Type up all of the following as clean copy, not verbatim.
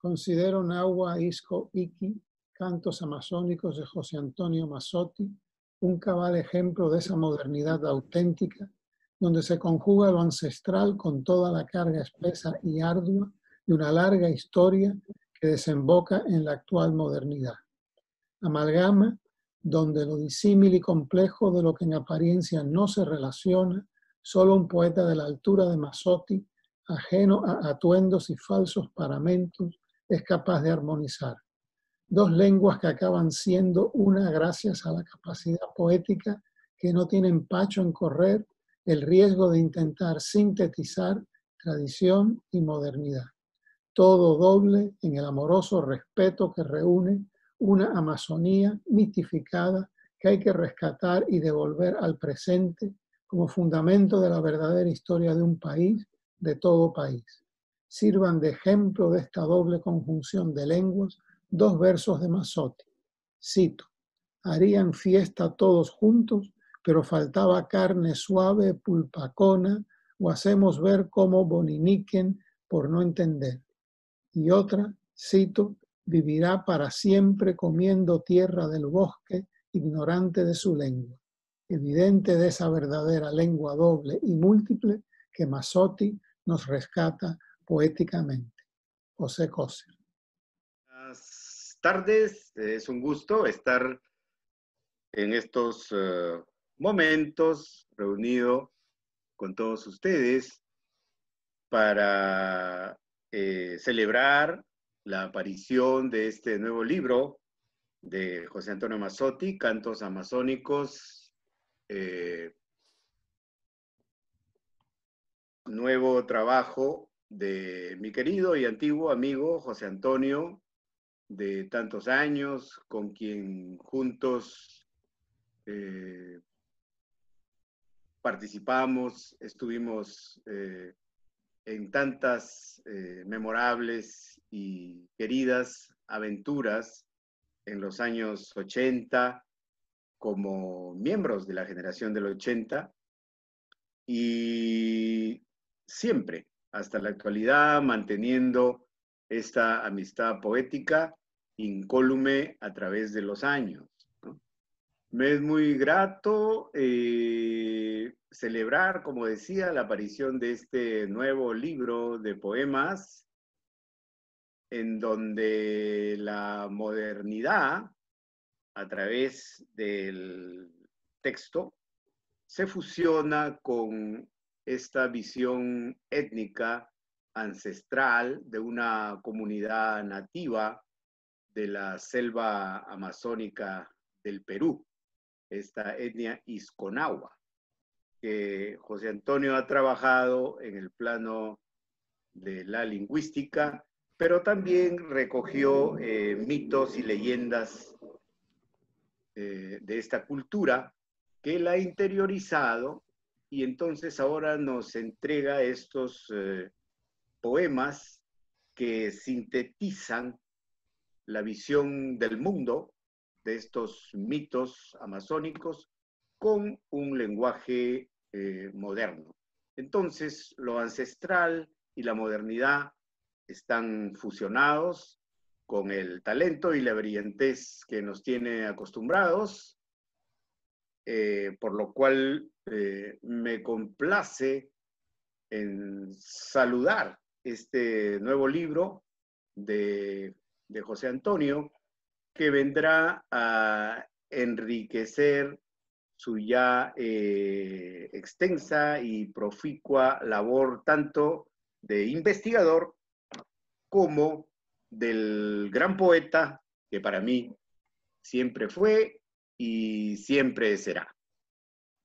Considero Nahua Ixco Iki, Cantos Amazónicos de José Antonio Mazzotti, un cabal ejemplo de esa modernidad auténtica, donde se conjuga lo ancestral con toda la carga espesa y ardua de una larga historia que desemboca en la actual modernidad. Amalgama donde lo disímil y complejo de lo que en apariencia no se relaciona, solo un poeta de la altura de Mazzotti, ajeno a atuendos y falsos paramentos, es capaz de armonizar. Dos lenguas que acaban siendo una gracias a la capacidad poética que no tiene empacho en correr el riesgo de intentar sintetizar tradición y modernidad. Todo doble en el amoroso respeto que reúne una Amazonía mitificada que hay que rescatar y devolver al presente como fundamento de la verdadera historia de un país, de todo país. Sirvan de ejemplo de esta doble conjunción de lenguas dos versos de Mazzotti. Cito: harían fiesta todos juntos, pero faltaba carne suave, pulpacona, o hacemos ver cómo boniniquen por no entender. Y otra, cito: vivirá para siempre comiendo tierra del bosque, ignorante de su lengua. Evidente de esa verdadera lengua doble y múltiple que Mazzotti nos rescata poéticamente. José Coser. Buenas tardes, es un gusto estar en estos momentos reunido con todos ustedes para celebrar la aparición de este nuevo libro de José Antonio Mazzotti, Cantos Amazónicos, nuevo trabajo de mi querido y antiguo amigo José Antonio, de tantos años, con quien juntos participamos, estuvimos en tantas memorables y queridas aventuras en los años 80 como miembros de la generación del 80 y siempre, hasta la actualidad, manteniendo esta amistad poética incólume a través de los años, ¿no? Me es muy grato celebrar, como decía, la aparición de este nuevo libro de poemas, en donde la modernidad, a través del texto, se fusiona con esta visión étnica ancestral de una comunidad nativa de la selva amazónica del Perú, esta etnia Isconagua, que José Antonio ha trabajado en el plano de la lingüística, pero también recogió mitos y leyendas de esta cultura que él ha interiorizado y entonces ahora nos entrega estos poemas que sintetizan la visión del mundo de estos mitos amazónicos con un lenguaje moderno. Entonces, lo ancestral y la modernidad están fusionados con el talento y la brillantez que nos tiene acostumbrados, por lo cual me complace en saludar este nuevo libro de José Antonio, que vendrá a enriquecer su ya extensa y proficua labor tanto de investigador como del gran poeta que para mí siempre fue y siempre será.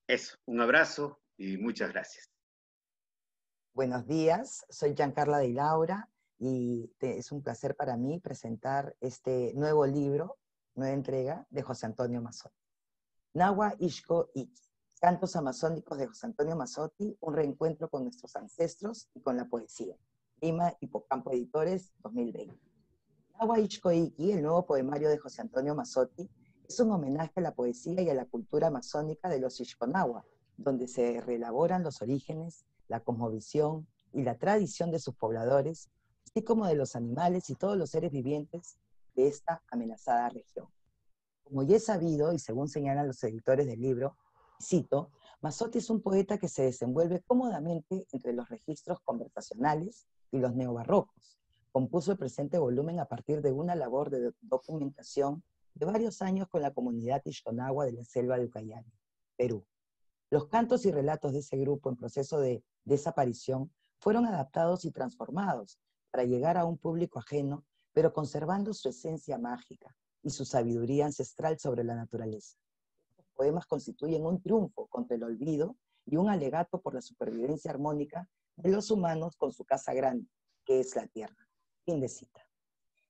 Eso, un abrazo y muchas gracias. Buenos días, soy Giancarla de Laura y es un placer para mí presentar este nuevo libro, nueva entrega de José Antonio Mazzotti. Nahua Ixco Iki, Cantos Amazónicos de José Antonio Mazzotti, un reencuentro con nuestros ancestros y con la poesía. Lima, Hipocampo Editores, 2020. Nahua Ixco Iki, el nuevo poemario de José Antonio Mazzotti, es un homenaje a la poesía y a la cultura amazónica de los Ixconagua, donde se reelaboran los orígenes, la cosmovisión y la tradición de sus pobladores, así como de los animales y todos los seres vivientes de esta amenazada región. Como ya es sabido, y según señalan los editores del libro, cito, Mazzotti es un poeta que se desenvuelve cómodamente entre los registros conversacionales y los neobarrocos. Compuso el presente volumen a partir de una labor de documentación de varios años con la comunidad Ixconagua de la selva de Ucayali, Perú. Los cantos y relatos de ese grupo en proceso de desaparición fueron adaptados y transformados para llegar a un público ajeno, pero conservando su esencia mágica y su sabiduría ancestral sobre la naturaleza. Estos poemas constituyen un triunfo contra el olvido y un alegato por la supervivencia armónica de los humanos con su casa grande, que es la tierra. Fin de cita.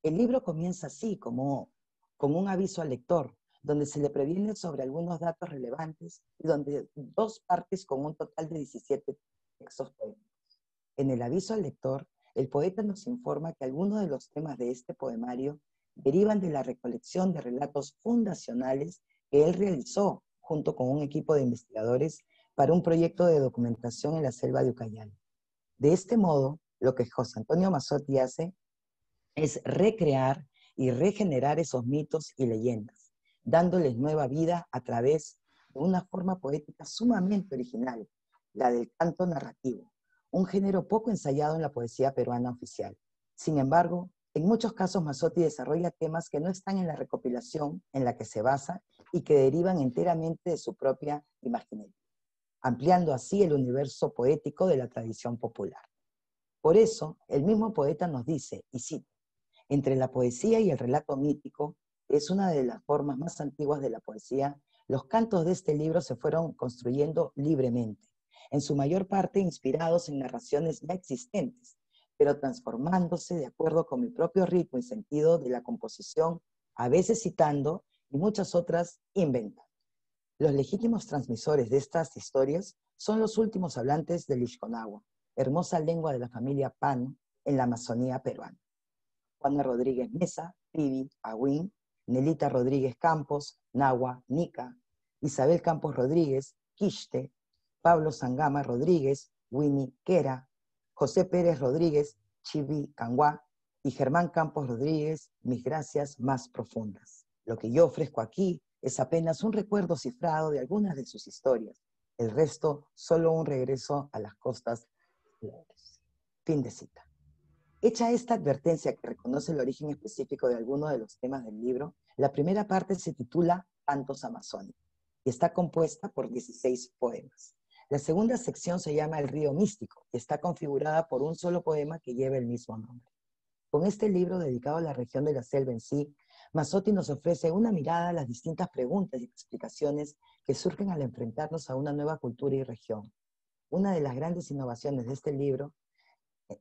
El libro comienza así, como un aviso al lector, donde se le previene sobre algunos datos relevantes y donde dos partes con un total de 17 textos poéticos. En el aviso al lector, el poeta nos informa que algunos de los temas de este poemario derivan de la recolección de relatos fundacionales que él realizó junto con un equipo de investigadores para un proyecto de documentación en la selva de Ucayali. De este modo, lo que José Antonio Mazzotti hace es recrear y regenerar esos mitos y leyendas, dándoles nueva vida a través de una forma poética sumamente original, la del canto narrativo, un género poco ensayado en la poesía peruana oficial. Sin embargo, en muchos casos Mazzotti desarrolla temas que no están en la recopilación en la que se basa y que derivan enteramente de su propia imaginación, ampliando así el universo poético de la tradición popular. Por eso, el mismo poeta nos dice, y cito, entre la poesía y el relato mítico, es una de las formas más antiguas de la poesía, los cantos de este libro se fueron construyendo libremente, en su mayor parte inspirados en narraciones ya existentes, pero transformándose de acuerdo con mi propio ritmo y sentido de la composición, a veces citando y muchas otras inventando. Los legítimos transmisores de estas historias son los últimos hablantes del Ixconagua, hermosa lengua de la familia Pano en la Amazonía peruana. Juana Rodríguez Mesa, Pibi, Agüín, Nelita Rodríguez Campos, Nahua, Nica, Isabel Campos Rodríguez, Quiste, Pablo Sangama Rodríguez, Winnie Quera, José Pérez Rodríguez, Chibi Canguá y Germán Campos Rodríguez, mis gracias más profundas. Lo que yo ofrezco aquí es apenas un recuerdo cifrado de algunas de sus historias. El resto, solo un regreso a las costas. Fin de cita. Hecha esta advertencia que reconoce el origen específico de algunos de los temas del libro, la primera parte se titula Cantos Amazónicos y está compuesta por 16 poemas. La segunda sección se llama El río místico y está configurada por un solo poema que lleva el mismo nombre. Con este libro dedicado a la región de la selva en sí, Mazzotti nos ofrece una mirada a las distintas preguntas y explicaciones que surgen al enfrentarnos a una nueva cultura y región. Una de las grandes innovaciones de este libro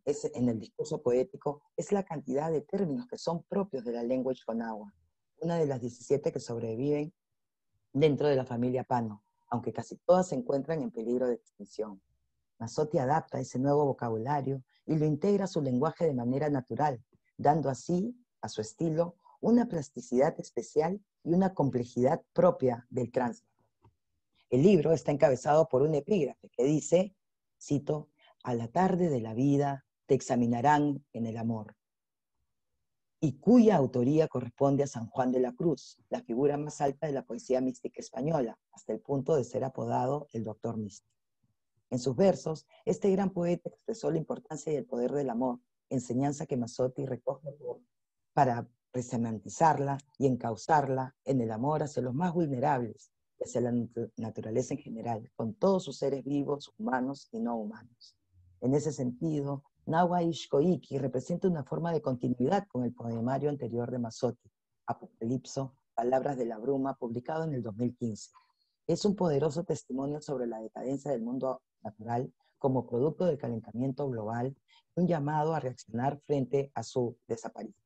en el discurso poético es la cantidad de términos que son propios de la lengua Ixconagua, una de las 17 que sobreviven dentro de la familia Pano, aunque casi todas se encuentran en peligro de extinción. Mazzotti adapta ese nuevo vocabulario y lo integra a su lenguaje de manera natural, dando así, a su estilo, una plasticidad especial y una complejidad propia del tránsito. El libro está encabezado por un epígrafe que dice, cito, a la tarde de la vida te examinarán en el amor, y cuya autoría corresponde a San Juan de la Cruz, la figura más alta de la poesía mística española, hasta el punto de ser apodado el Doctor Místico. En sus versos, este gran poeta expresó la importancia y el poder del amor, enseñanza que Mazzotti recoge para resemantizarla y encauzarla en el amor hacia los más vulnerables y hacia la naturaleza en general, con todos sus seres vivos, humanos y no humanos. En ese sentido, Nahua Ixcoiqui representa una forma de continuidad con el poemario anterior de Mazzotti, Apocalipso, Palabras de la Bruma, publicado en el 2015. Es un poderoso testimonio sobre la decadencia del mundo natural como producto del calentamiento global y un llamado a reaccionar frente a su desaparición.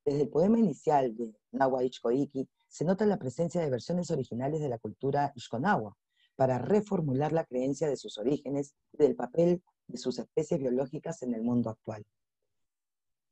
Desde el poema inicial de Nahua Ixcoiqui se nota la presencia de versiones originales de la cultura Ixconagua para reformular la creencia de sus orígenes y del papel de sus especies biológicas en el mundo actual.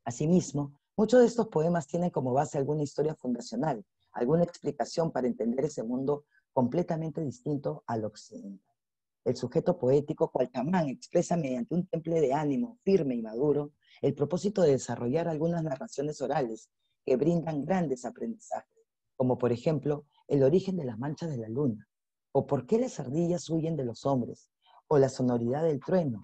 Asimismo, muchos de estos poemas tienen como base alguna historia fundacional, alguna explicación para entender ese mundo completamente distinto al occidental. El sujeto poético, cual chamán, expresa mediante un temple de ánimo firme y maduro el propósito de desarrollar algunas narraciones orales que brindan grandes aprendizajes, como por ejemplo el origen de las manchas de la luna, o por qué las ardillas huyen de los hombres, o la sonoridad del trueno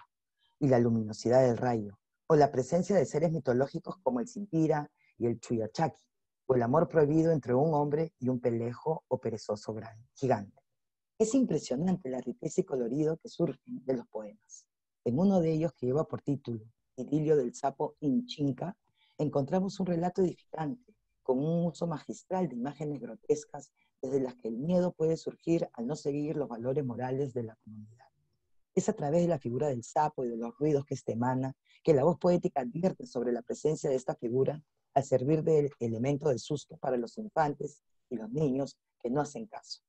y la luminosidad del rayo, o la presencia de seres mitológicos como el Simpira y el Chuyachaki, o el amor prohibido entre un hombre y un pelejo o perezoso gigante. Es impresionante la riqueza y colorido que surgen de los poemas. En uno de ellos, que lleva por título Idilio del sapo Inchinca, encontramos un relato edificante, con un uso magistral de imágenes grotescas desde las que el miedo puede surgir al no seguir los valores morales de la comunidad. Es a través de la figura del sapo y de los ruidos que éste emana que la voz poética advierte sobre la presencia de esta figura al servir de elemento de susto para los infantes y los niños que no hacen caso.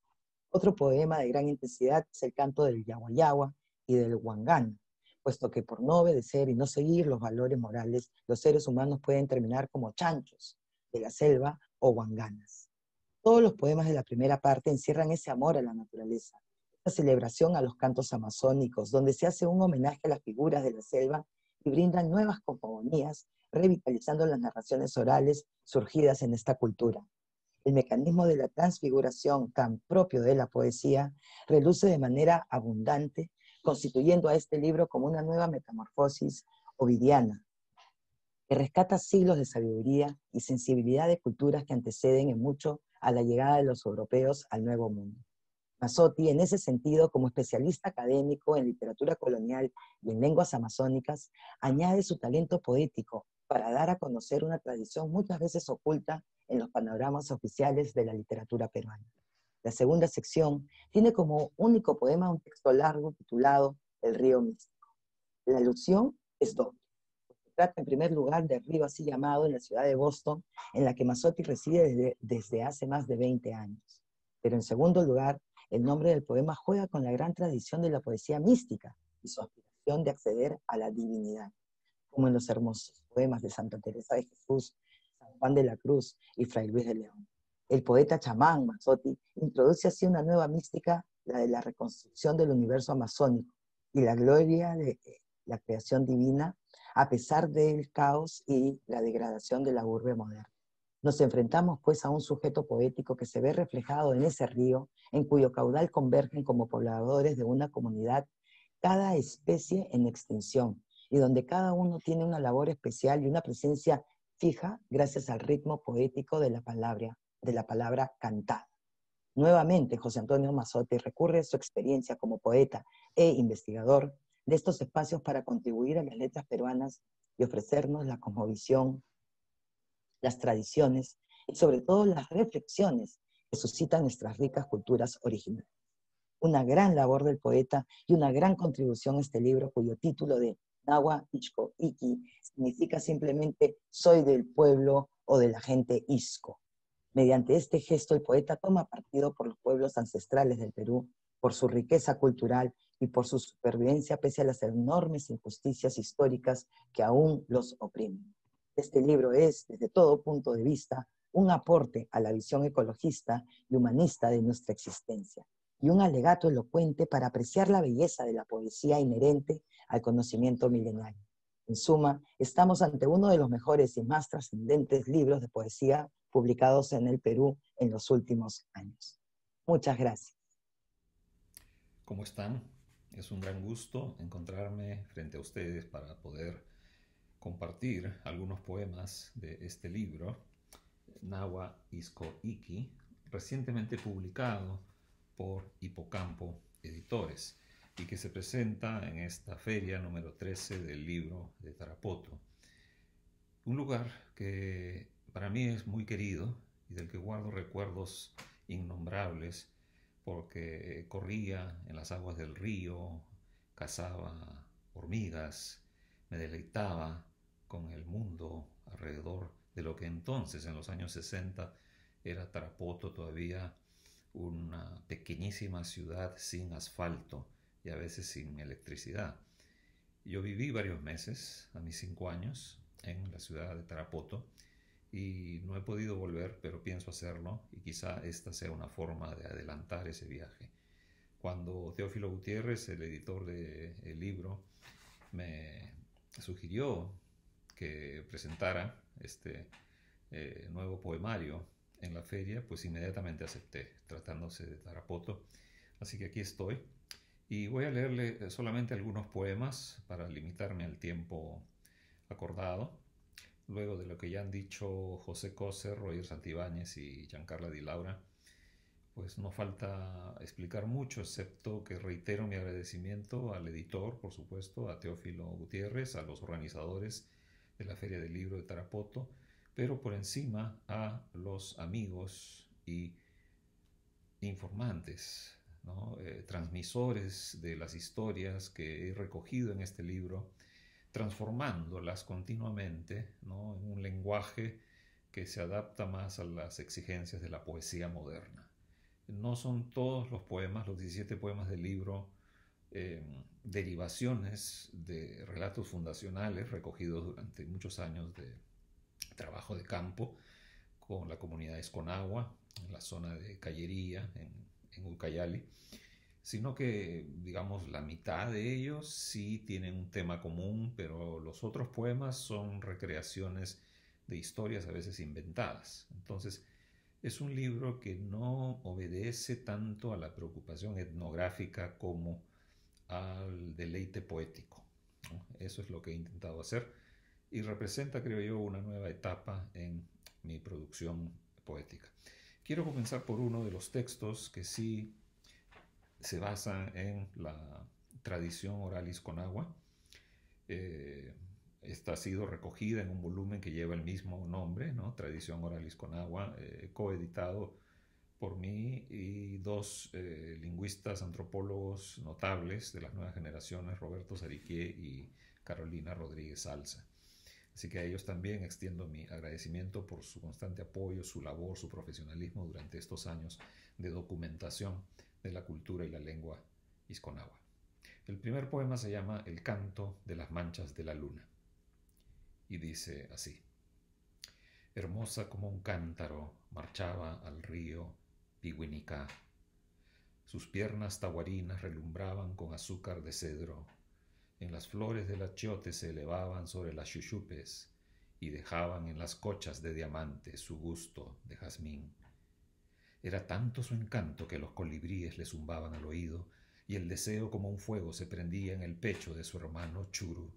Otro poema de gran intensidad es el canto del yaguayagua y del huangana, puesto que por no obedecer y no seguir los valores morales, los seres humanos pueden terminar como chanchos de la selva o huanganas. Todos los poemas de la primera parte encierran ese amor a la naturaleza, esa celebración a los cantos amazónicos, donde se hace un homenaje a las figuras de la selva y brindan nuevas cosmogonías, revitalizando las narraciones orales surgidas en esta cultura. El mecanismo de la transfiguración tan propio de la poesía reluce de manera abundante, constituyendo a este libro como una nueva metamorfosis ovidiana, que rescata siglos de sabiduría y sensibilidad de culturas que anteceden en mucho a la llegada de los europeos al Nuevo Mundo. Mazzotti, en ese sentido, como especialista académico en literatura colonial y en lenguas amazónicas, añade su talento poético para dar a conocer una tradición muchas veces oculta en los panoramas oficiales de la literatura peruana. La segunda sección tiene como único poema un texto largo titulado El río místico. La alusión es doble. Se trata en primer lugar del río así llamado en la ciudad de Boston, en la que Mazzotti reside desde hace más de 20 años. Pero en segundo lugar, el nombre del poema juega con la gran tradición de la poesía mística y su aspiración de acceder a la divinidad, como en los hermosos poemas de Santa Teresa de Jesús, San Juan de la Cruz y Fray Luis de León. El poeta chamán Mazzotti introduce así una nueva mística, la de la reconstrucción del universo amazónico y la gloria de la creación divina, a pesar del caos y la degradación de la urbe moderna. Nos enfrentamos pues a un sujeto poético que se ve reflejado en ese río, en cuyo caudal convergen como pobladores de una comunidad cada especie en extinción, y donde cada uno tiene una labor especial y una presencia fija gracias al ritmo poético de la palabra cantada. Nuevamente, José Antonio Mazzotti recurre a su experiencia como poeta e investigador de estos espacios para contribuir a las letras peruanas y ofrecernos la cosmovisión, las tradiciones y sobre todo las reflexiones que suscitan nuestras ricas culturas originales. Una gran labor del poeta y una gran contribución a este libro, cuyo título de Nawa Ixco Iki significa simplemente soy del pueblo o de la gente Isco. Mediante este gesto el poeta toma partido por los pueblos ancestrales del Perú, por su riqueza cultural y por su supervivencia pese a las enormes injusticias históricas que aún los oprimen. Este libro es, desde todo punto de vista, un aporte a la visión ecologista y humanista de nuestra existencia, y un alegato elocuente para apreciar la belleza de la poesía inherente al conocimiento milenario. En suma, estamos ante uno de los mejores y más trascendentes libros de poesía publicados en el Perú en los últimos años. Muchas gracias. ¿Cómo están? Es un gran gusto encontrarme frente a ustedes para poder compartir algunos poemas de este libro, Nawa Ixco Iki, recientemente publicado por Hipocampo Editores y que se presenta en esta feria número 13 del libro de Tarapoto. Un lugar que para mí es muy querido y del que guardo recuerdos innombrables porque corría en las aguas del río, cazaba hormigas, me deleitaba con el mundo alrededor de lo que entonces, en los años 60, era Tarapoto, todavía una pequeñísima ciudad sin asfalto y a veces sin electricidad. Yo viví varios meses, a mis 5 años, en la ciudad de Tarapoto y no he podido volver, pero pienso hacerlo y quizá esta sea una forma de adelantar ese viaje. Cuando Teófilo Gutiérrez, el editor del libro, me sugirió que presentara este nuevo poemario en la feria, pues inmediatamente acepté, tratándose de Tarapoto. Así que aquí estoy y voy a leerle solamente algunos poemas para limitarme al tiempo acordado. Luego de lo que ya han dicho José Coser, Roger Santibáñez y Giancarla Di Laura, pues no falta explicar mucho, excepto que reitero mi agradecimiento al editor, por supuesto, a Teófilo Gutiérrez, a los organizadores de la Feria del Libro de Tarapoto, pero por encima a los amigos y informantes, ¿no? Transmisores de las historias que he recogido en este libro, transformándolas continuamente, ¿no? En un lenguaje que se adapta más a las exigencias de la poesía moderna. No son todos los poemas, los 17 poemas del libro, derivaciones de relatos fundacionales recogidos durante muchos años de trabajo de campo con la comunidad Esconagua, en la zona de Callería, en Ucayali, sino que, digamos, la mitad de ellos sí tienen un tema común, pero los otros poemas son recreaciones de historias a veces inventadas. Entonces, es un libro que no obedece tanto a la preocupación etnográfica como al deleite poético, ¿no? Eso es lo que he intentado hacer y representa, creo yo, una nueva etapa en mi producción poética. Quiero comenzar por uno de los textos que sí se basan en la tradición oral isconagua. Esta ha sido recogida en un volumen que lleva el mismo nombre, ¿no? Tradición Oral Isconagua, coeditado por mí y dos lingüistas, antropólogos notables de las nuevas generaciones, Roberto Sariquié y Carolina Rodríguez Salza. Así que a ellos también extiendo mi agradecimiento por su constante apoyo, su labor, su profesionalismo durante estos años de documentación de la cultura y la lengua isconagua. El primer poema se llama El canto de las manchas de la luna y dice así: hermosa como un cántaro marchaba al río Pigüinicá. Sus piernas tahuarinas relumbraban con azúcar de cedro. En las flores del achiote se elevaban sobre las chuchupes y dejaban en las cochas de diamante su gusto de jazmín. Era tanto su encanto que los colibríes le zumbaban al oído y el deseo como un fuego se prendía en el pecho de su hermano Churu.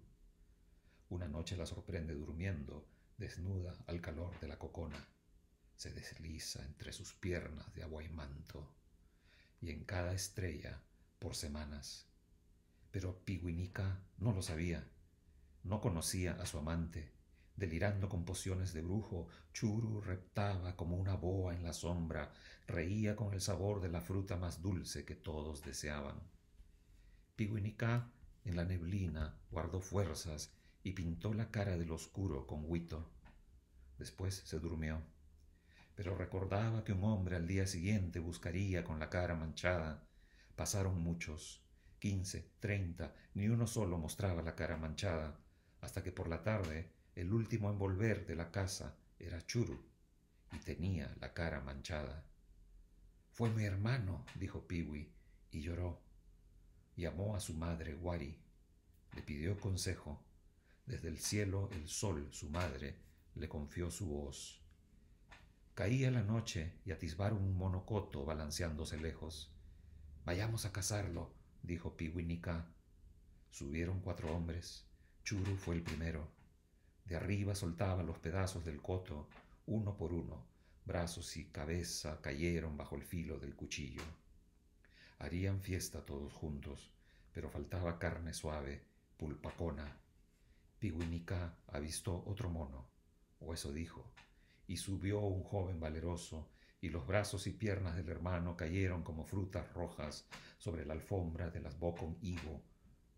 Una noche la sorprende durmiendo, desnuda al calor de la cocona. Se desliza entre sus piernas de agua y manto, y en cada estrella, por semanas. Pero Pigüinica no lo sabía, no conocía a su amante. Delirando con pociones de brujo, Churu reptaba como una boa en la sombra, reía con el sabor de la fruta más dulce que todos deseaban. Pigüinica, en la neblina, guardó fuerzas y pintó la cara del oscuro con huito. Después se durmió, pero recordaba que un hombre al día siguiente buscaría con la cara manchada. Pasaron muchos, 15, 30, ni uno solo mostraba la cara manchada, hasta que por la tarde el último en volver de la casa era Churu, y tenía la cara manchada. «Fue mi hermano», dijo Piwi, y lloró. Llamó a su madre Wari, le pidió consejo. Desde el cielo el sol, su madre, le confió su voz. Caía la noche y atisbaron un monocoto balanceándose lejos. «Vayamos a cazarlo», dijo Pigüinica. Subieron 4 hombres. Churu fue el primero. De arriba soltaba los pedazos del coto, uno por uno. Brazos y cabeza cayeron bajo el filo del cuchillo. Harían fiesta todos juntos, pero faltaba carne suave, pulpacona. Pigüinica avistó otro mono, o eso dijo, y subió un joven valeroso, y los brazos y piernas del hermano cayeron como frutas rojas sobre la alfombra de las bocón higo,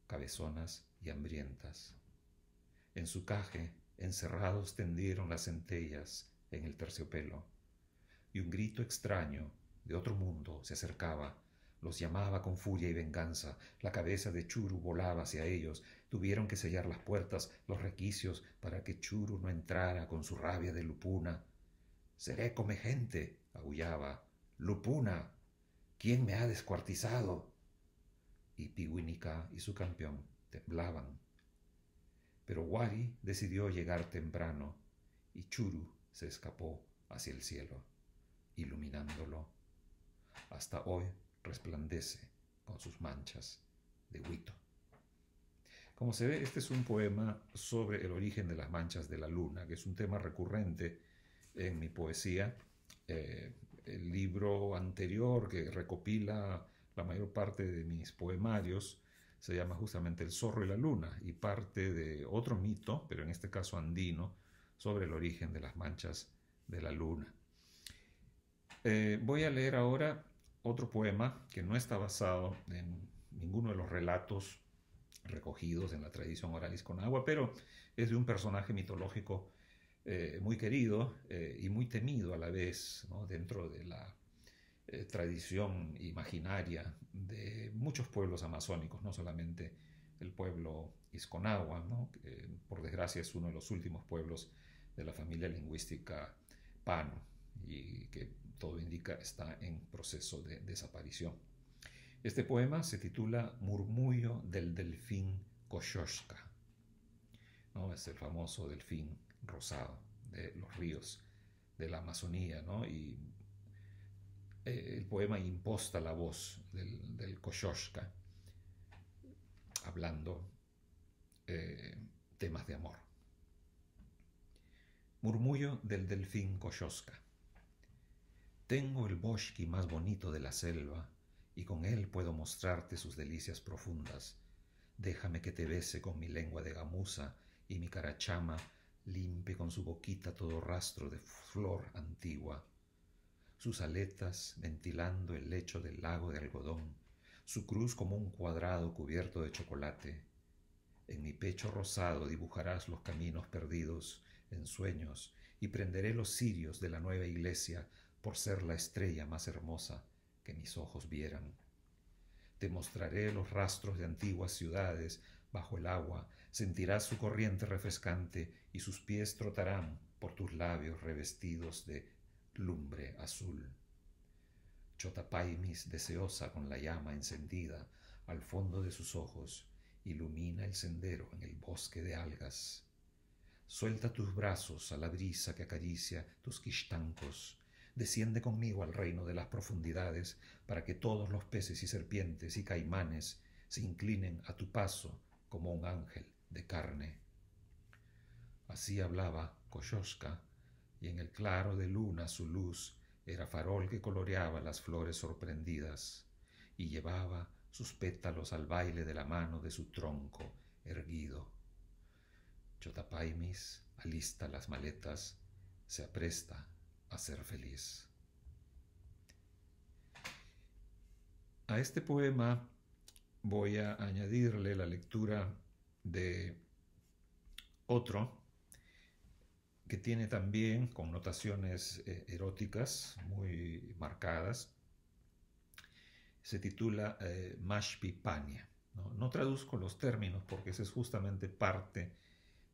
cabezonas y hambrientas. En su caje, encerrados, tendieron las centellas en el terciopelo, y un grito extraño de otro mundo se acercaba. Los llamaba con furia y venganza. La cabeza de Churu volaba hacia ellos. Tuvieron que sellar las puertas, los requicios, para que Churu no entrara con su rabia de lupuna. «Seré come gente», aullaba. «Lupuna, ¿quién me ha descuartizado?» Y Pigüinica y su campeón temblaban. Pero Wari decidió llegar temprano y Churu se escapó hacia el cielo, iluminándolo. Hasta hoy resplandece con sus manchas de huito. Como se ve, este es un poema sobre el origen de las manchas de la luna, que es un tema recurrente en mi poesía. El libro anterior que recopila la mayor parte de mis poemarios se llama justamente El zorro y la luna y parte de otro mito, pero en este caso andino, sobre el origen de las manchas de la luna. Voy a leer ahora otro poema que no está basado en ninguno de los relatos recogidos en la tradición oralis con agua, pero es de un personaje mitológico muy querido y muy temido a la vez, ¿no? Dentro de la tradición imaginaria de muchos pueblos amazónicos, no solamente el pueblo Isconagua, ¿no? Que por desgracia es uno de los últimos pueblos de la familia lingüística Pano y que todo indica está en proceso de desaparición. Este poema se titula Murmullo del delfín Kosciuszka, ¿no? Es el famoso delfín rosado de los ríos de la Amazonía, ¿no? Y el poema imposta la voz del Kosciuszka hablando temas de amor. Murmullo del delfín Kosciuszka. Tengo el bosque más bonito de la selva y con él puedo mostrarte sus delicias profundas. Déjame que te bese con mi lengua de gamuza y mi carachama limpie con su boquita todo rastro de flor antigua. Sus aletas ventilando el lecho del lago de algodón, su cruz como un cuadrado cubierto de chocolate. En mi pecho rosado dibujarás los caminos perdidos en sueños y prenderé los cirios de la nueva iglesia por ser la estrella más hermosa que mis ojos vieran. Te mostraré los rastros de antiguas ciudades bajo el agua, sentirás su corriente refrescante y sus pies trotarán por tus labios revestidos de lumbre azul. Chotapaimis, deseosa con la llama encendida al fondo de sus ojos, ilumina el sendero en el bosque de algas. Suelta tus brazos a la brisa que acaricia tus quixtancos. Desciende conmigo al reino de las profundidades para que todos los peces y serpientes y caimanes se inclinen a tu paso como un ángel de carne. Así hablaba Kosciuszka, y en el claro de luna su luz era farol que coloreaba las flores sorprendidas y llevaba sus pétalos al baile de la mano de su tronco erguido. Chotapaimis alista las maletas, se apresta a ser feliz. A este poema voy a añadirle la lectura de otro que tiene también connotaciones eróticas muy marcadas. Se titula Mashpi Pania. No traduzco los términos porque esa es justamente parte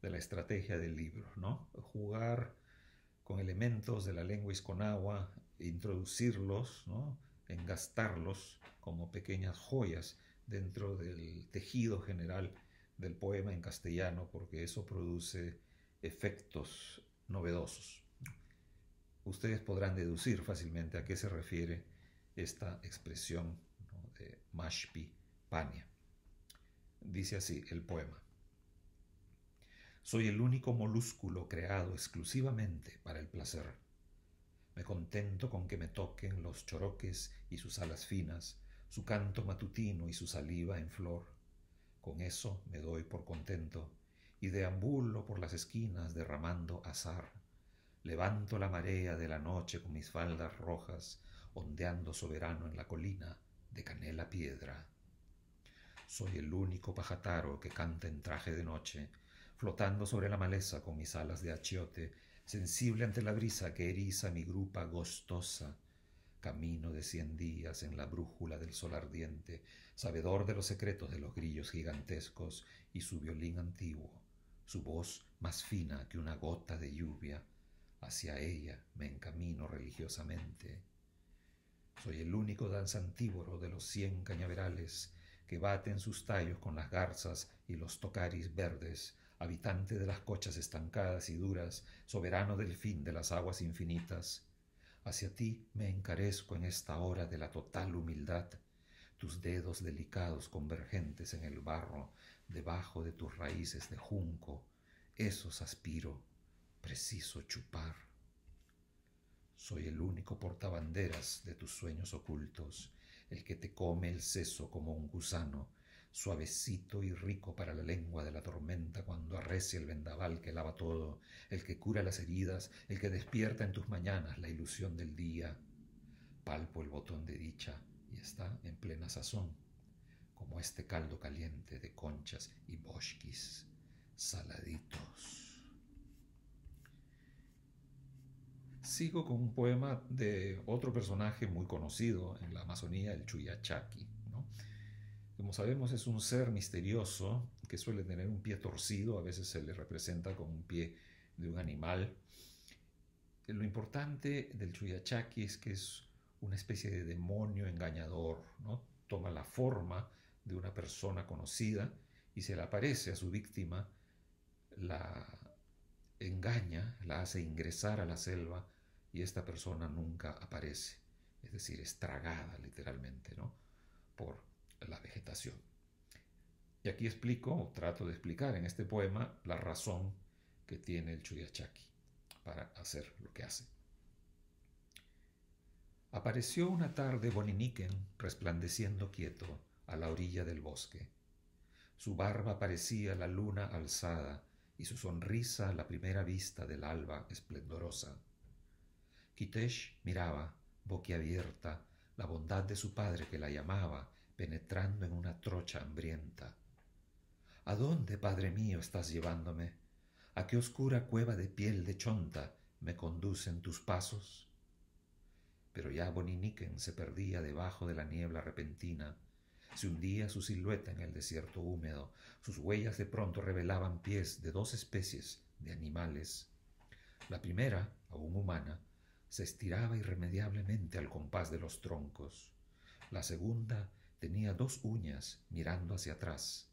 de la estrategia del libro, ¿no? Jugar con elementos de la lengua isconagua, introducirlos, ¿no? Engastarlos como pequeñas joyas dentro del tejido general del poema en castellano, porque eso produce efectos novedosos. Ustedes podrán deducir fácilmente a qué se refiere esta expresión, ¿no? De Mashpi Pania. Dice así el poema. Soy el único molúsculo creado exclusivamente para el placer. Me contento con que me toquen los choroques y sus alas finas, su canto matutino y su saliva en flor. Con eso me doy por contento y deambulo por las esquinas derramando azar. Levanto la marea de la noche con mis faldas rojas, ondeando soberano en la colina de canela piedra. Soy el único pajataro que canta en traje de noche, flotando sobre la maleza con mis alas de achiote, sensible ante la brisa que eriza mi grupa gostosa. Camino de 100 días en la brújula del sol ardiente, sabedor de los secretos de los grillos gigantescos y su violín antiguo, su voz más fina que una gota de lluvia. Hacia ella me encamino religiosamente. Soy el único danzantívoro de los 100 cañaverales que baten sus tallos con las garzas y los tocaris verdes, habitante de las cochas estancadas y duras, soberano del fin de las aguas infinitas. Hacia ti me encarezco en esta hora de la total humildad, tus dedos delicados convergentes en el barro, debajo de tus raíces de junco, esos aspiro, preciso chupar. Soy el único portabanderas de tus sueños ocultos, el que te come el seso como un gusano, suavecito y rico para la lengua de la tormenta cuando arrecia el vendaval que lava todo, el que cura las heridas, el que despierta en tus mañanas la ilusión del día. Palpo el botón de dicha y está en plena sazón, como este caldo caliente de conchas y boshkis saladitos. Sigo con un poema de otro personaje muy conocido en la Amazonía, el Chuyachaki, ¿no? Como sabemos, es un ser misterioso que suele tener un pie torcido, a veces se le representa con un pie de un animal. Lo importante del Chuyachaki es que es una especie de demonio engañador, ¿no? Toma la forma de una persona conocida y se le aparece a su víctima, la engaña, la hace ingresar a la selva y esta persona nunca aparece, es decir, es tragada literalmente, ¿no?, por la vegetación. Y aquí explico, o trato de explicar en este poema, la razón que tiene el Chuyachaki para hacer lo que hace. Apareció una tarde Boniniquen resplandeciendo quieto a la orilla del bosque. Su barba parecía la luna alzada y su sonrisa la primera vista del alba esplendorosa. Qitesh miraba, boquiabierta, la bondad de su padre que la llamaba, penetrando en una trocha hambrienta. ¿A dónde, padre mío, estás llevándome? ¿A qué oscura cueva de piel de chonta me conducen tus pasos? Pero ya Boniniquen se perdía debajo de la niebla repentina. Se hundía su silueta en el desierto húmedo. Sus huellas de pronto revelaban pies de dos especies de animales. La primera, aún humana, se estiraba irremediablemente al compás de los troncos. La segunda tenía dos uñas mirando hacia atrás.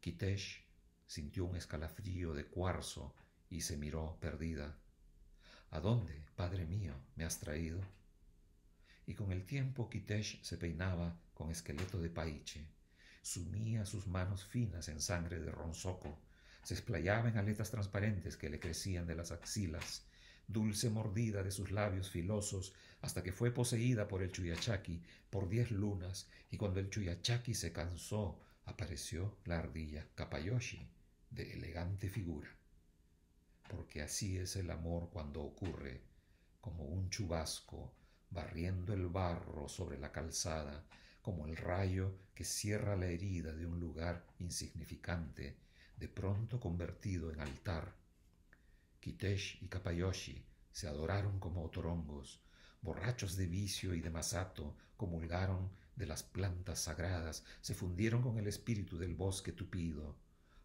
Qitesh sintió un escalofrío de cuarzo y se miró perdida. ¿A dónde, padre mío, me has traído? Y con el tiempo Qitesh se peinaba con esqueleto de paiche, sumía sus manos finas en sangre de ronzoco, se explayaba en aletas transparentes que le crecían de las axilas, dulce mordida de sus labios filosos, hasta que fue poseída por el Chuyachaki por 10 lunas, y cuando el Chuyachaki se cansó, apareció la ardilla Capayoshi, de elegante figura. Porque así es el amor cuando ocurre, como un chubasco, barriendo el barro sobre la calzada, como el rayo que cierra la herida de un lugar insignificante, de pronto convertido en altar. Qitesh y Capayoshi se adoraron como otorongos, borrachos de vicio y de masato, comulgaron de las plantas sagradas, se fundieron con el espíritu del bosque tupido,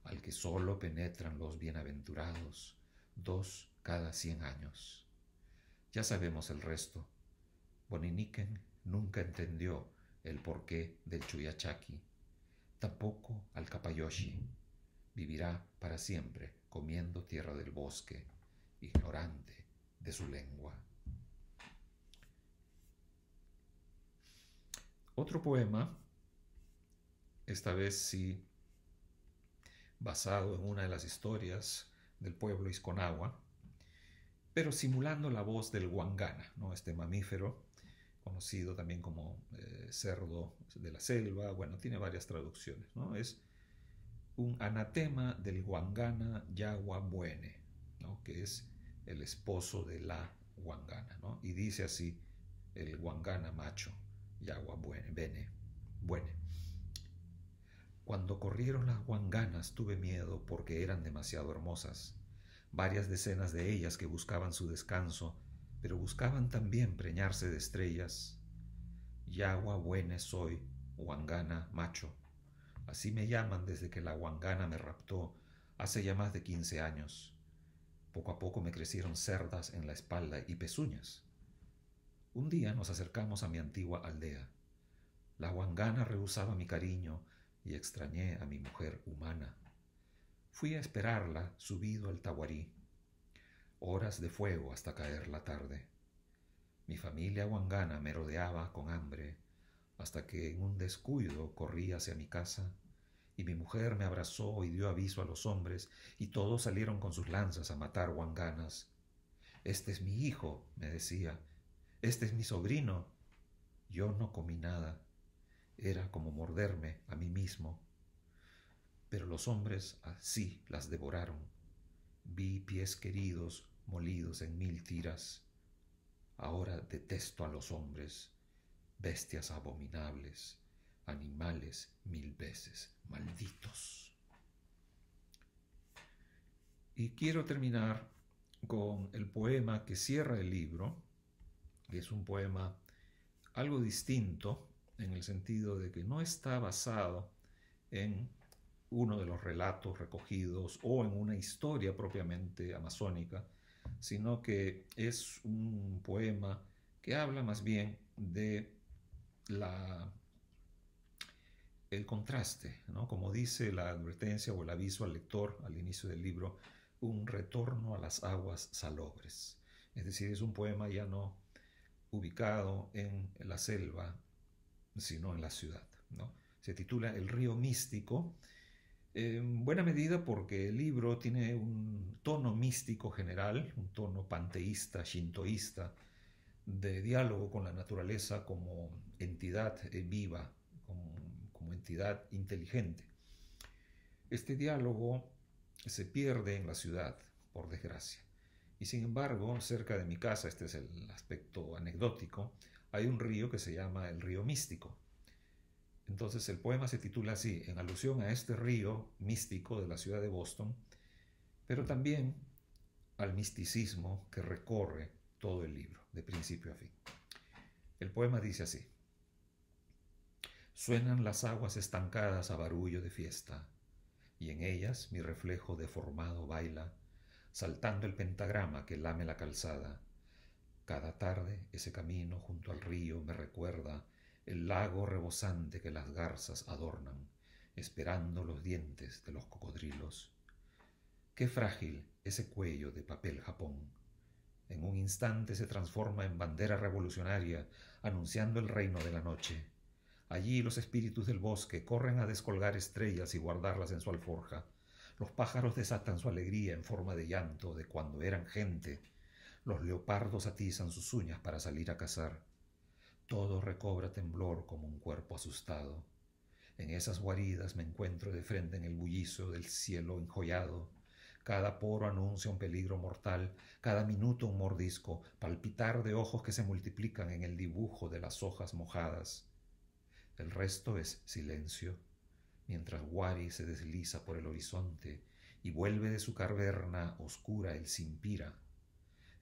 al que solo penetran los bienaventurados, 2 cada 100 años. Ya sabemos el resto. Boniniquen nunca entendió el porqué del Chuyachaki, tampoco al Capayoshi. Vivirá para siempre comiendo tierra del bosque, ignorante de su lengua. Otro poema, esta vez sí basado en una de las historias del pueblo Isconagua, pero simulando la voz del guangana, ¿no?, este mamífero conocido también como cerdo de la selva. Bueno, tiene varias traducciones, ¿no? Es un anatema del guangana Yaguabuene, ¿no?, que es el esposo de la guangana, ¿no? Y dice así el guangana macho, Yaguabuene. Cuando corrieron las guanganas tuve miedo porque eran demasiado hermosas, varias decenas de ellas que buscaban su descanso, pero buscaban también preñarse de estrellas. Yaguabuene soy, guangana macho. Así me llaman desde que la guangana me raptó hace ya más de 15 años. Poco a poco me crecieron cerdas en la espalda y pezuñas. Un día nos acercamos a mi antigua aldea. La guangana rehusaba mi cariño y extrañé a mi mujer humana. Fui a esperarla subido al tahuarí. Horas de fuego hasta caer la tarde. Mi familia huangana me rodeaba con hambre, hasta que en un descuido corrí hacia mi casa, y mi mujer me abrazó y dio aviso a los hombres, y todos salieron con sus lanzas a matar huanganas. «Este es mi hijo», me decía, «este es mi sobrino». Yo no comí nada. Era como morderme a mí mismo. Pero los hombres así las devoraron. Vi pies queridos molidos en 1000 tiras. Ahora detesto a los hombres, bestias abominables, animales 1000 veces, malditos. Y quiero terminar con el poema que cierra el libro, que es un poema algo distinto, en el sentido de que no está basado en uno de los relatos recogidos o en una historia propiamente amazónica, sino que es un poema que habla más bien de el contraste, ¿no? Como dice la advertencia o el aviso al lector al inicio del libro, un retorno a las aguas salobres. Es decir, es un poema ya no ubicado en la selva, sino en la ciudad, ¿no? Se titula El río místico, en buena medida porque el libro tiene un tono místico general, un tono panteísta, shintoísta, de diálogo con la naturaleza como entidad viva, como entidad inteligente. Este diálogo se pierde en la ciudad, por desgracia. Y sin embargo, cerca de mi casa, este es el aspecto anecdótico, hay un río que se llama el río místico. Entonces el poema se titula así, en alusión a este río místico de la ciudad de Boston, pero también al misticismo que recorre todo el libro, de principio a fin. El poema dice así: suenan las aguas estancadas a barullo de fiesta, y en ellas mi reflejo deformado baila, saltando el pentagrama que lame la calzada. Cada tarde ese camino junto al río me recuerda el lago rebosante que las garzas adornan, esperando los dientes de los cocodrilos. Qué frágil ese cuello de papel Japón. En un instante se transforma en bandera revolucionaria, anunciando el reino de la noche. Allí los espíritus del bosque corren a descolgar estrellas y guardarlas en su alforja. Los pájaros desatan su alegría en forma de llanto de cuando eran gente. Los leopardos atizan sus uñas para salir a cazar. Todo recobra temblor como un cuerpo asustado. En esas guaridas me encuentro de frente en el bullicio del cielo enjollado. Cada poro anuncia un peligro mortal, cada minuto un mordisco, palpitar de ojos que se multiplican en el dibujo de las hojas mojadas. El resto es silencio, mientras Wari se desliza por el horizonte y vuelve de su caverna oscura el Simpira.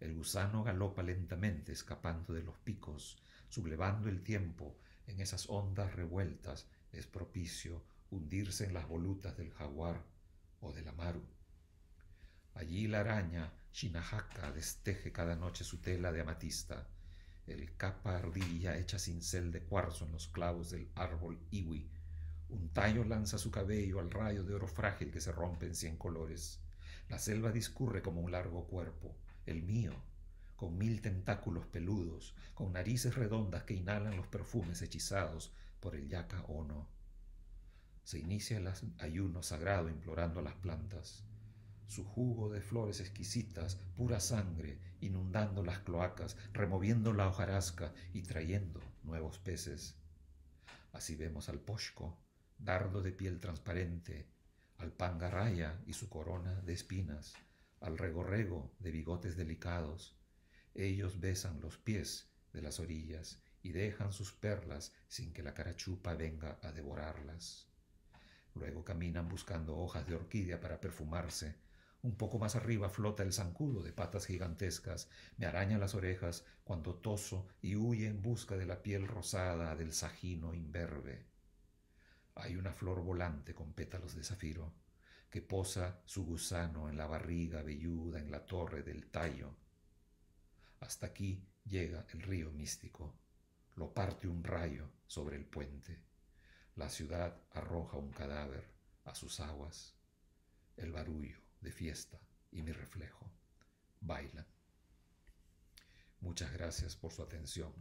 El gusano galopa lentamente escapando de los picos, sublevando el tiempo en esas ondas revueltas. Es propicio hundirse en las volutas del jaguar o del amaru. Allí la araña Shinahaka desteje cada noche su tela de amatista. El capa ardilla echa cincel de cuarzo en los clavos del árbol iwi. Un tallo lanza su cabello al rayo de oro frágil que se rompe en 100 colores. La selva discurre como un largo cuerpo, el mío, con 1000 tentáculos peludos, con narices redondas que inhalan los perfumes hechizados por el yaka ono. Se inicia el ayuno sagrado implorando a las plantas. Su jugo de flores exquisitas, pura sangre, inundando las cloacas, removiendo la hojarasca y trayendo nuevos peces. Así vemos al poshko, dardo de piel transparente, al pangaraya y su corona de espinas, al regorrego de bigotes delicados. Ellos besan los pies de las orillas y dejan sus perlas sin que la carachupa venga a devorarlas. Luego caminan buscando hojas de orquídea para perfumarse. Un poco más arriba flota el zancudo de patas gigantescas, me araña las orejas cuando toso y huye en busca de la piel rosada del sajino imberbe. Hay una flor volante con pétalos de zafiro que posa su gusano en la barriga velluda en la torre del tallo. Hasta aquí llega el río místico. Lo parte un rayo sobre el puente. La ciudad arroja un cadáver a sus aguas. el barullo de fiesta y mi reflejo bailan. Muchas gracias por su atención.